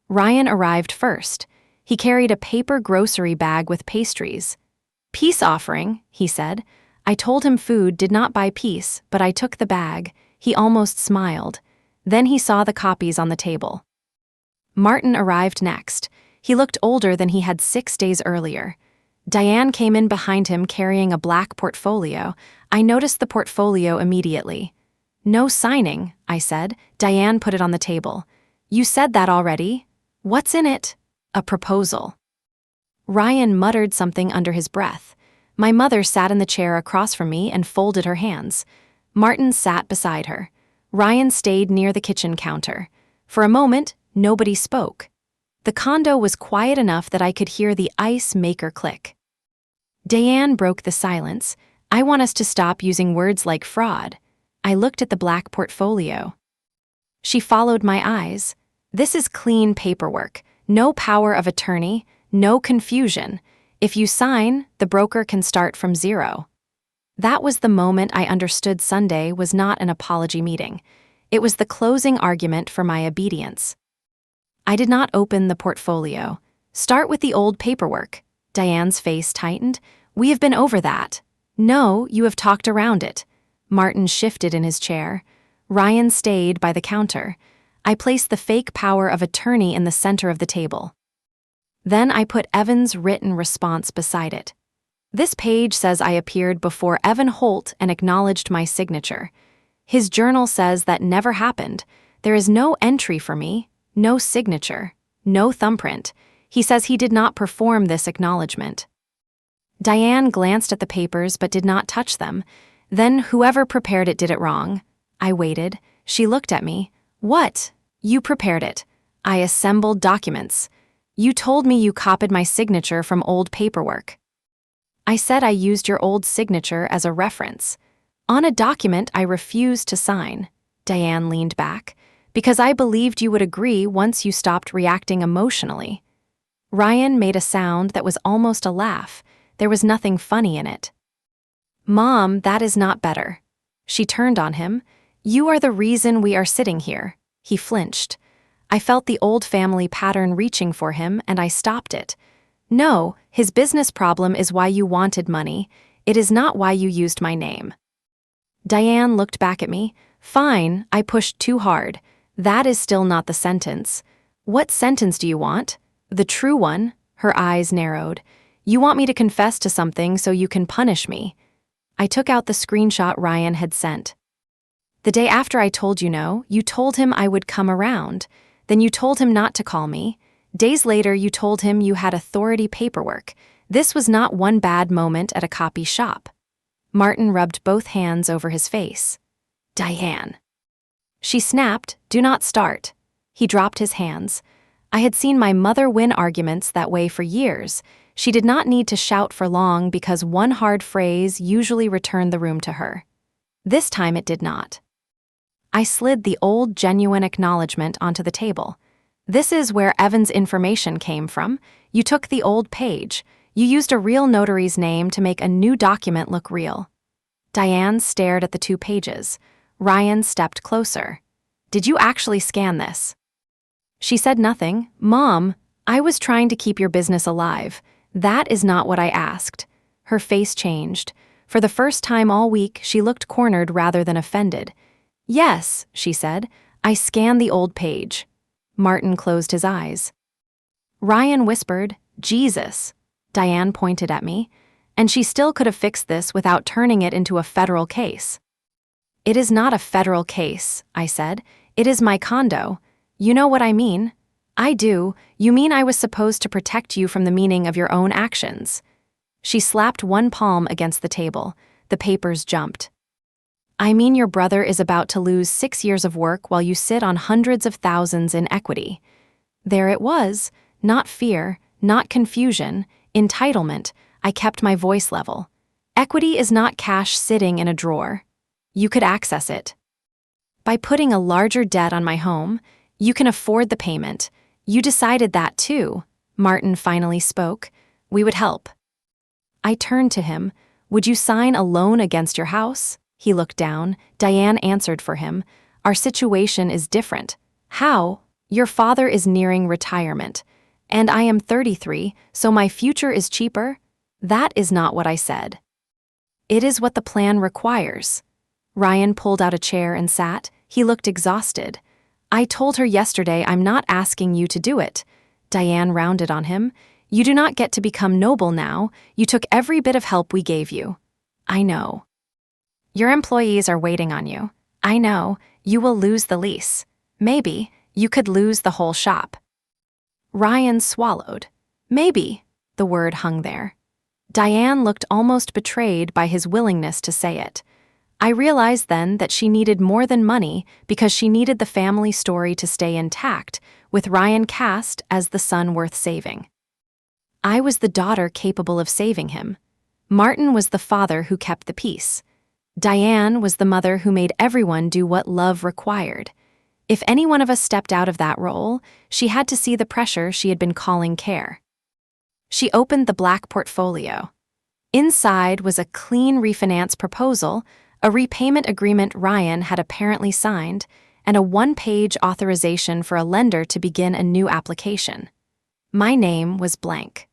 A: Ryan arrived first. He carried a paper grocery bag with pastries. "Peace offering," he said. I told him food did not buy peace, but I took the bag. He almost smiled. Then he saw the copies on the table. Martin arrived next. He looked older than he had 6 days earlier. Diane came in behind him carrying a black portfolio. I noticed the portfolio immediately. "No signing," I said. Diane put it on the table. "You said that already. What's in it?" "A proposal." Ryan muttered something under his breath. My mother sat in the chair across from me and folded her hands. Martin sat beside her. Ryan stayed near the kitchen counter. For a moment, nobody spoke. The condo was quiet enough that I could hear the ice maker click. Diane broke the silence. "I want us to stop using words like fraud." I looked at the black portfolio. She followed my eyes. "This is clean paperwork. No power of attorney, no confusion. If you sign, the broker can start from zero." That was the moment I understood Sunday was not an apology meeting. It was the closing argument for my obedience. I did not open the portfolio. "Start with the old paperwork." Diane's face tightened. "We have been over that." "No, you have talked around it." Martin shifted in his chair. Ryan stayed by the counter. I placed the fake power of attorney in the center of the table. Then I put Evan's written response beside it. "This page says I appeared before Evan Holt and acknowledged my signature. His journal says that never happened. There is no entry for me, no signature, no thumbprint. He says he did not perform this acknowledgment." Diane glanced at the papers but did not touch them. "Then whoever prepared it did it wrong." I waited. She looked at me. "What? You prepared it." "I assembled documents." "You told me you copied my signature from old paperwork." "I said I used your old signature as a reference. On a document I refused to sign." Diane leaned back. "Because I believed you would agree once you stopped reacting emotionally." Ryan made a sound that was almost a laugh. There was nothing funny in it. "Mom, that is not better." She turned on him. "You are the reason we are sitting here." He flinched. I felt the old family pattern reaching for him, and I stopped it. "No, his business problem is why you wanted money. It is not why you used my name." Diane looked back at me. "Fine, I pushed too hard. That is still not the sentence." "What sentence do you want?" "The true one." Her eyes narrowed. "You want me to confess to something so you can punish me." I took out the screenshot Ryan had sent. "The day after I told you no, you told him I would come around. Then you told him not to call me. Days later, you told him you had authority paperwork. This was not one bad moment at a copy shop." Martin rubbed both hands over his face. "Diane." She snapped, "Do not start." He dropped his hands. I had seen my mother win arguments that way for years. She did not need to shout for long because one hard phrase usually returned the room to her. This time it did not. I slid the old genuine acknowledgement onto the table. "This is where Evan's information came from. You took the old page. You used a real notary's name to make a new document look real." Diane stared at the 2 pages. Ryan stepped closer. "Did you actually scan this?" She said nothing. "Mom, I was trying to keep your business alive. That is not what I asked." Her face changed. For the first time all week, she looked cornered rather than offended. "Yes," she said, "I scanned the old page." Martin closed his eyes. Ryan whispered, "Jesus." Diane pointed at me, and she still could have fixed this without turning it into a federal case. "It is not a federal case," I said. "It is my condo. You know what I mean?" "I do. You mean I was supposed to protect you from the meaning of your own actions." She slapped one palm against the table. The papers jumped. "I mean your brother is about to lose 6 years of work while you sit on hundreds of thousands in equity." There it was. Not fear, not confusion, entitlement. I kept my voice level. Equity is not cash sitting in a drawer. You could access it. By putting a larger debt on my home, you can afford the payment. You decided that too. Martin finally spoke. "We would help." I turned to him. "Would you sign a loan against your house?" He looked down. Diane answered for him. "Our situation is different." "How?" "Your father is nearing retirement. And I am 33, so my future is cheaper?" "That is not what I said." "It is what the plan requires." Ryan pulled out a chair and sat. He looked exhausted. "I told her yesterday I'm not asking you to do it." Diane rounded on him. "You do not get to become noble now. You took every bit of help we gave you." "I know." "Your employees are waiting on you." "I know. You will lose the lease. Maybe. You could lose the whole shop." Ryan swallowed. "Maybe." The word hung there. Diane looked almost betrayed by his willingness to say it. I realized then that she needed more than money because she needed the family story to stay intact, with Ryan cast as the son worth saving. I was the daughter capable of saving him. Martin was the father who kept the peace. Diane was the mother who made everyone do what love required. If any one of us stepped out of that role, she had to see the pressure she had been calling care. She opened the black portfolio. Inside was a clean refinance proposal, a repayment agreement Ryan had apparently signed, and a one-page authorization for a lender to begin a new application. My name was blank.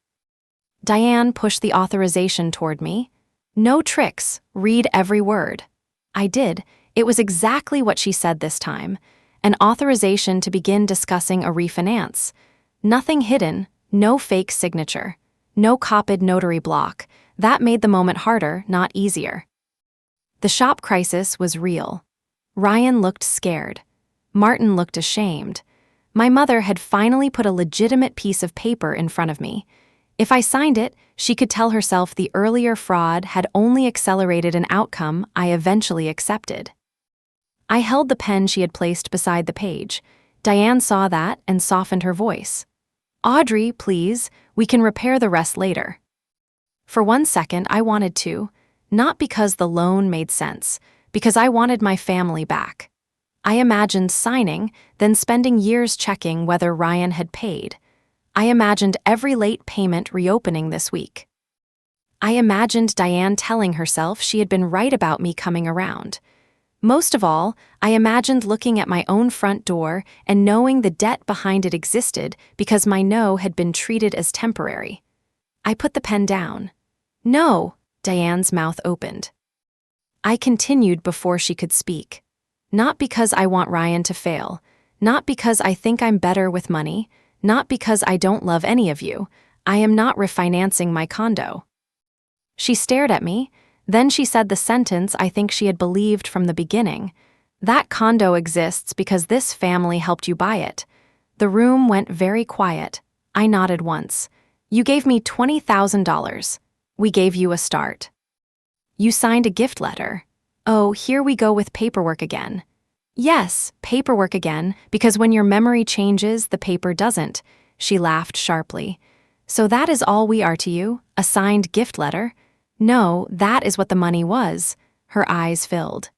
A: Diane pushed the authorization toward me. "No tricks, read every word." I did. It was exactly what she said this time. An authorization to begin discussing a refinance. Nothing hidden, no fake signature, no copied notary block. That made the moment harder, not easier. The shop crisis was real. Ryan looked scared. Martin looked ashamed. My mother had finally put a legitimate piece of paper in front of me. If I signed it, she could tell herself the earlier fraud had only accelerated an outcome I eventually accepted. I held the pen she had placed beside the page. Diane saw that and softened her voice. "Audrey, please, we can repair the rest later." For 1 second, I wanted to, not because the loan made sense, because I wanted my family back. I imagined signing, then spending years checking whether Ryan had paid. I imagined every late payment reopening this week. I imagined Diane telling herself she had been right about me coming around. Most of all, I imagined looking at my own front door and knowing the debt behind it existed because my no had been treated as temporary. I put the pen down. "No," Diane's mouth opened. I continued before she could speak. "Not because I want Ryan to fail, not because I think I'm better with money, not because I don't love any of you. I am not refinancing my condo." She stared at me. Then she said the sentence I think she had believed from the beginning. "That condo exists because this family helped you buy it." The room went very quiet. I nodded once. "You gave me $20,000. We gave you a start. You signed a gift letter." "Oh, here we go with paperwork again." "Yes, paperwork again, because when your memory changes, the paper doesn't." She laughed sharply. "So that is all we are to you? A signed gift letter?" "No, that is what the money was." Her eyes filled.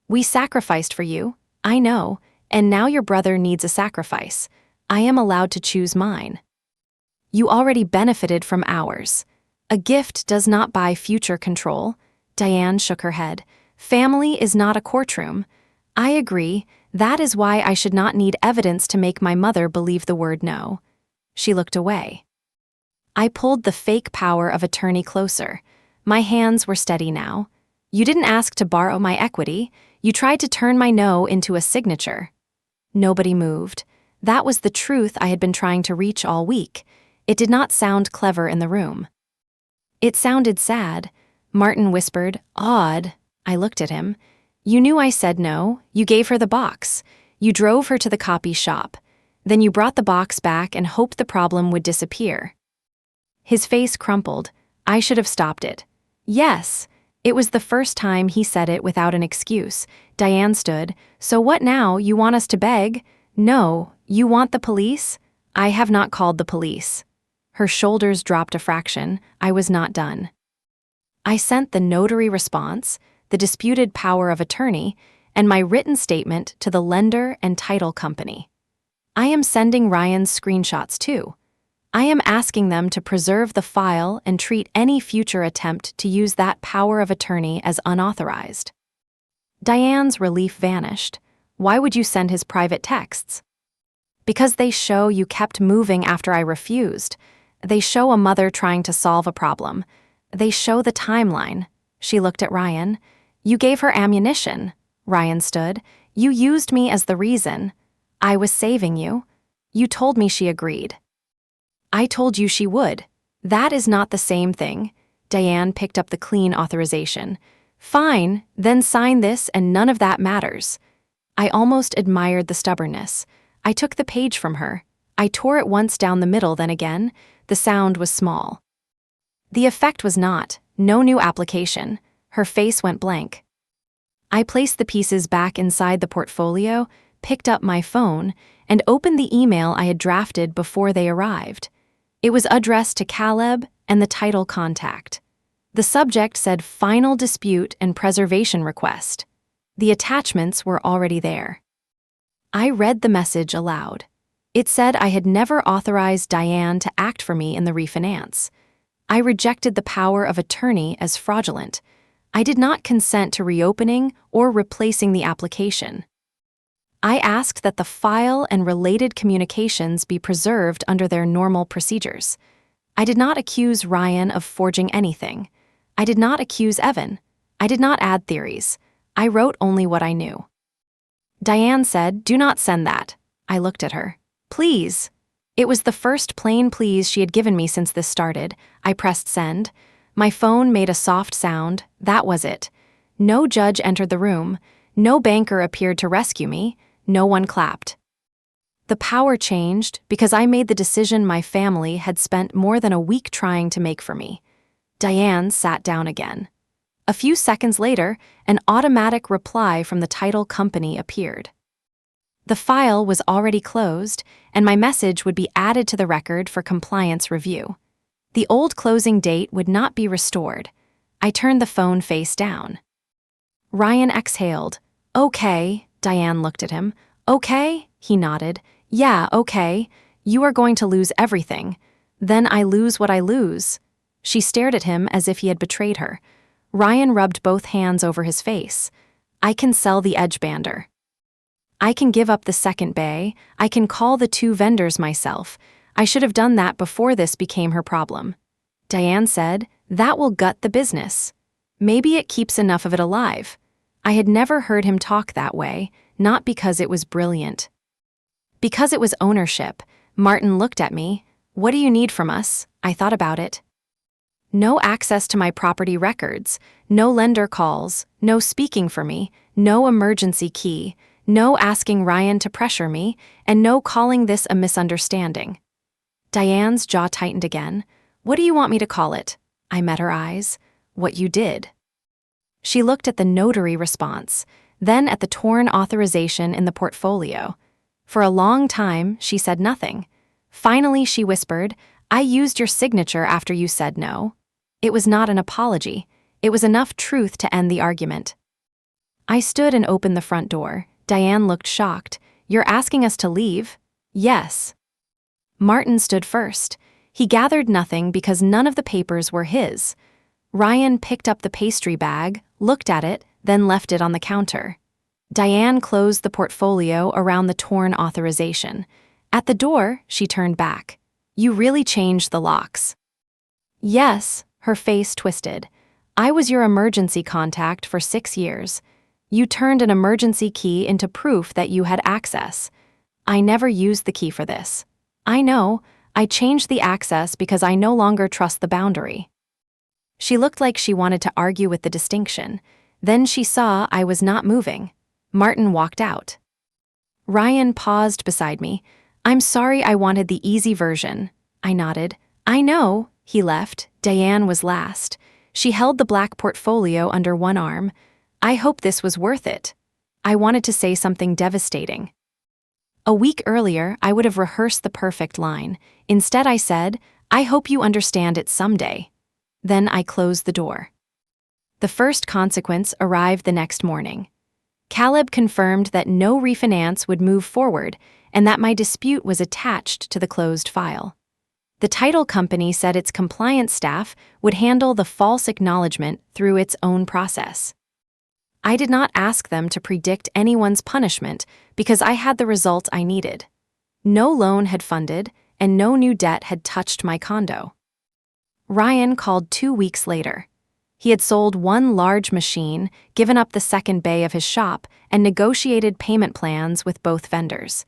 A: "We sacrificed for you. I know, and now your brother needs a sacrifice. I am allowed to choose mine. You already benefited from ours. A gift does not buy future control." Diane shook her head. "Family is not a courtroom." "I agree. That is why I should not need evidence to make my mother believe the word no." She looked away. I pulled the fake power of attorney closer. My hands were steady now. "You didn't ask to borrow my equity. You tried to turn my no into a signature." Nobody moved. That was the truth I had been trying to reach all week. It did not sound clever in the room. It sounded sad. Martin whispered, "Odd." I looked at him. "You knew I said no. You gave her the box. You drove her to the copy shop. Then you brought the box back and hoped the problem would disappear." His face crumpled. I should have stopped it. Yes. It was the first time he said it without an excuse. Diane stood. "So what now? You want us to beg?" "No. You want the police?" "I have not called the police." Her shoulders dropped a fraction. I was not done. I sent the notary response, the disputed power of attorney, and my written statement to the lender and title company. I am sending Ryan's screenshots too. I am asking them to preserve the file and treat any future attempt to use that power of attorney as unauthorized. Diane's relief vanished. "Why would you send his private texts?" "Because they show you kept moving after I refused. They show a mother trying to solve a problem. They show the timeline." She looked at Ryan. "You gave her ammunition." Ryan stood. "You used me as the reason. I was saving you. You told me she agreed." "I told you she would." "That is not the same thing." Diane picked up the clean authorization. "Fine, then sign this and none of that matters." I almost admired the stubbornness. I took the page from her. I tore it once down the middle, then again. The sound was small. The effect was no new application. Her face went blank. I placed the pieces back inside the portfolio, picked up my phone, and opened the email I had drafted before they arrived. It was addressed to Caleb and the title contact. The subject said "Final Dispute and Preservation Request." The attachments were already there. I read the message aloud. It said I had never authorized Diane to act for me in the refinance. I rejected the power of attorney as fraudulent. I did not consent to reopening or replacing the application. I asked that the file and related communications be preserved under their normal procedures. I did not accuse Ryan of forging anything. I did not accuse Evan. I did not add theories. I wrote only what I knew. Diane said, "Do not send that." I looked at her. "Please." It was the first plain please she had given me since this started. I pressed send. My phone made a soft sound. That was it. No judge entered the room. No banker appeared to rescue me. No one clapped. The power changed because I made the decision my family had spent more than a week trying to make for me. Diane sat down again. A few seconds later, an automatic reply from the title company appeared. The file was already closed, and my message would be added to the record for compliance review. The old closing date would not be restored. I turned the phone face down. Ryan exhaled. "Okay." Diane looked at him. "Okay?" He nodded. "Yeah, okay. You are going to lose everything. Then I lose what I lose." She stared at him as if he had betrayed her. Ryan rubbed both hands over his face. "I can sell the edge bander. I can give up the second bay. I can call the 2 vendors myself. I should have done that before this became her problem." Diane said, "That will gut the business. Maybe it keeps enough of it alive." I had never heard him talk that way, not because it was brilliant. Because it was ownership. Martin looked at me. "What do you need from us?" I thought about it. No access to my property records, no lender calls, no speaking for me, no emergency key, no asking Ryan to pressure me, and no calling this a misunderstanding. Diane's jaw tightened again. "What do you want me to call it?" I met her eyes. "What you did." She looked at the notary response, then at the torn authorization in the portfolio. For a long time, she said nothing. Finally, she whispered, "I used your signature after you said no." It was not an apology. It was enough truth to end the argument. I stood and opened the front door. Diane looked shocked. "You're asking us to leave?" "Yes." Martin stood first. He gathered nothing because none of the papers were his. Ryan picked up the pastry bag, looked at it, then left it on the counter. Diane closed the portfolio around the torn authorization. At the door, she turned back. "You really changed the locks." "Yes," her face twisted. "I was your emergency contact for 6 years. You turned an emergency key into proof that you had access. I never used the key for this. I know, I changed the access because I no longer trust the boundary. She looked like she wanted to argue with the distinction. Then she saw I was not moving. Martin walked out. Ryan paused beside me. I'm sorry, I wanted the easy version. I nodded. I know. He left. Diane was last. She held the black portfolio under one arm. I hope this was worth it. I wanted to say something devastating. A week earlier, I would have rehearsed the perfect line. Instead, I said, I hope you understand it someday. Then I closed the door. The first consequence arrived the next morning. Caleb confirmed that no refinance would move forward and that my dispute was attached to the closed file. The title company said its compliance staff would handle the false acknowledgment through its own process. I did not ask them to predict anyone's punishment because I had the result I needed. No loan had funded, and no new debt had touched my condo. Ryan called 2 weeks later. He had sold one large machine, given up the second bay of his shop, and negotiated payment plans with both vendors.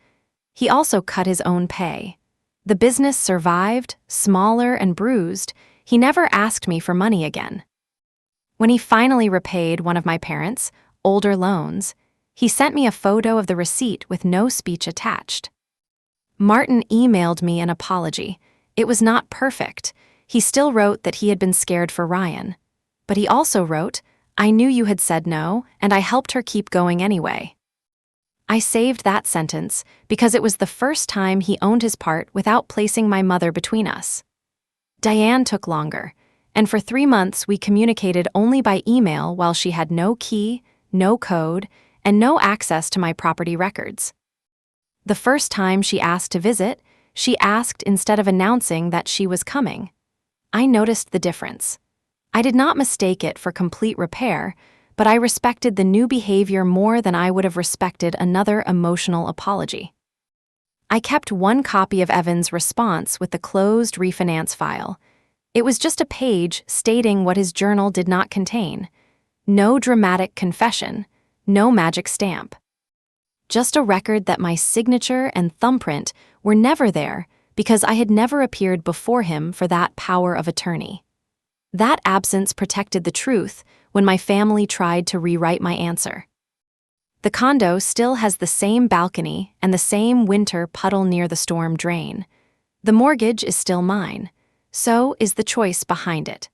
A: He also cut his own pay. The business survived, smaller and bruised. He never asked me for money again. When he finally repaid one of my parents' older loans, he sent me a photo of the receipt with no speech attached. Martin emailed me an apology. It was not perfect. He still wrote that he had been scared for Ryan. But he also wrote, I knew you had said no, and I helped her keep going anyway. I saved that sentence because it was the first time he owned his part without placing my mother between us. Diane took longer, and for 3 months we communicated only by email while she had no key, no code, and no access to my property records. The first time she asked to visit, she asked instead of announcing that she was coming. I noticed the difference. I did not mistake it for complete repair, but I respected the new behavior more than I would have respected another emotional apology. I kept one copy of Evan's response with the closed refinance file. It was just a page stating what his journal did not contain. No dramatic confession, no magic stamp. Just a record that my signature and thumbprint were never there because I had never appeared before him for that power of attorney. That absence protected the truth when my family tried to rewrite my answer. The condo still has the same balcony and the same winter puddle near the storm drain. The mortgage is still mine. So is the choice behind it.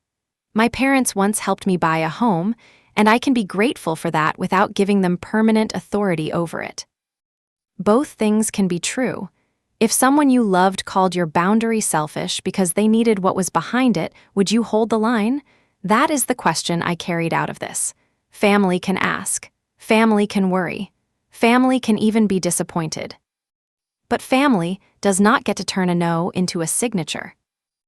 A: My parents once helped me buy a home, and I can be grateful for that without giving them permanent authority over it. Both things can be true. If someone you loved called your boundary selfish because they needed what was behind it, would you hold the line? That is the question I carried out of this. Family can ask. Family can worry. Family can even be disappointed. But family does not get to turn a no into a signature.